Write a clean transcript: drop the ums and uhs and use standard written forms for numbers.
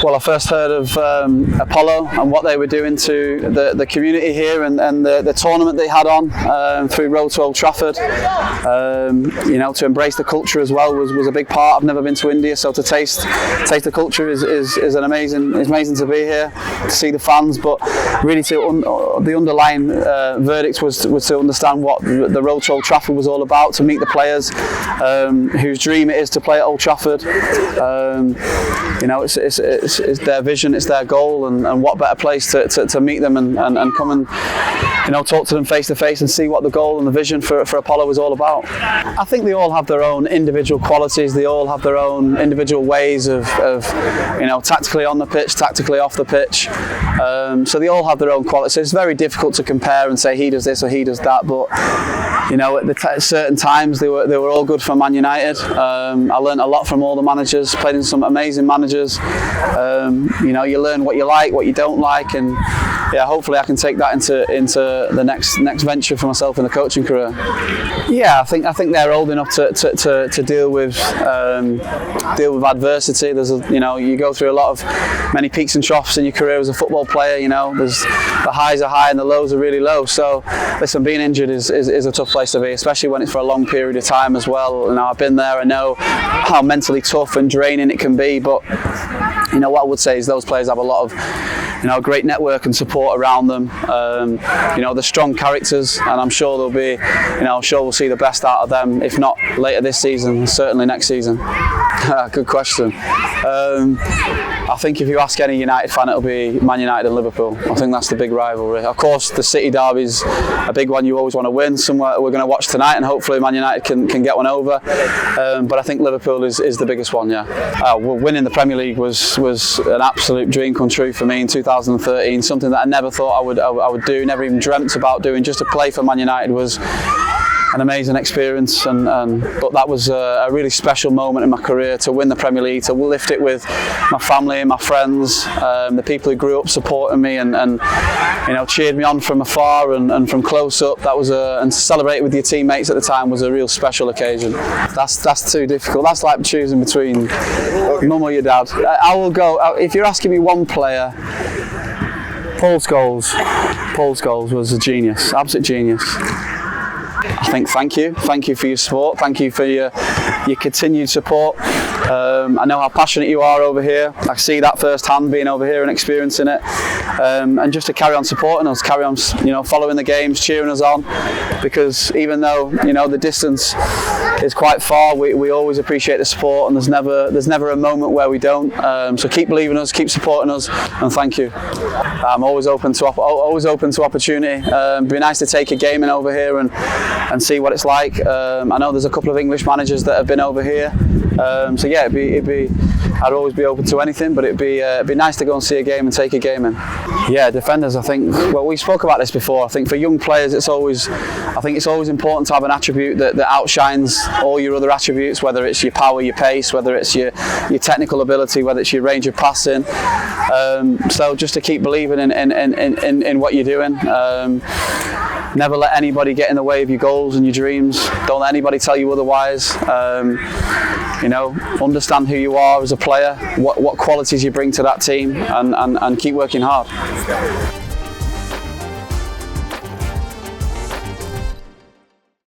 Well, I first heard of Apollo and what they were doing to the community here, and the tournament they had on through Road to Old Trafford. You know, to embrace the culture as well was a big part. I've never been to India, so to taste the culture is an amazing. It's amazing to be here, to see the fans, but really the underlying verdict was to understand what the Road to Old Trafford was all about, to meet the players whose dream it is to play at Old Trafford. You know, it's their vision, it's their goal, and what better place to meet them and come and, you know, talk to them face to face and see what the goal and the vision for Apollo is all about. I think they all have their own individual qualities. They all have their own individual ways of you know, tactically on the pitch, tactically off the pitch. So they all have their own qualities. It's very difficult to compare and say he does this or he does that, but you know, at certain times they were all good for Man United. I learned a lot from all the managers, played in some amazing managers. You know, you learn what you like, what you don't like, and yeah, hopefully I can take that into the next venture for myself in the coaching career. Yeah, I think they're old enough to deal with adversity. You know, you go through many peaks and troughs in your career as a football player. You know, the highs are high and the lows are really low. So listen, being injured is a tough place to be, especially when it's for a long period of time as well. You know, I've been there. I know how mentally tough and draining it can be, but you know, what I would say is those players have a lot of, you know, great network and support around them. You know, they're strong characters, and I'm sure they'll be, you know, sure we'll see the best out of them, if not later this season, certainly next season. Good question. I think if you ask any United fan, it'll be Man United and Liverpool. I think that's the big rivalry. Of course, the City derby's a big one you always want to win. Somewhere we're going to watch tonight, and hopefully Man United can get one over. But I think Liverpool is the biggest one. Yeah. Well, winning the Premier League was an absolute dream come true for me in 2013. Something that I never thought I would do, never even dreamt about doing. Just to play for Man United was an amazing experience, but that was a really special moment in my career, to win the Premier League, to lift it with my family and my friends, the people who grew up supporting me and you know, cheered me on from afar and from close up. That was and to celebrate with your teammates at the time was a real special occasion. That's too difficult. That's like choosing between mum or your dad. I will go, if you're asking me one player, Paul Scholes was a genius, absolute genius. I think thank you for your support, thank you for your continued support. I know how passionate you are over here. I see that firsthand, being over here and experiencing it. And just to carry on supporting us, carry on, you know, following the games, cheering us on, because even though, you know, the distance is quite far, we always appreciate the support, and there's never a moment where we don't. So keep believing us, keep supporting us, and thank you. I'm always open to opportunity. It'd be nice to take a game in over here and see what it's like. I know there's a couple of English managers that have been over here. So yeah, I'd always be open to anything, but it'd be nice to go and see a game and take a game in. Yeah, defenders, I think, well, we spoke about this before. I think for young players, it's always important to have an attribute that outshines all your other attributes, whether it's your power, your pace, whether it's your technical ability, whether it's your range of passing. So just to keep believing in what you're doing. Never let anybody get in the way of your goals and your dreams. Don't let anybody tell you otherwise. You know, understand who you are as a player, what qualities you bring to that team, and keep working hard.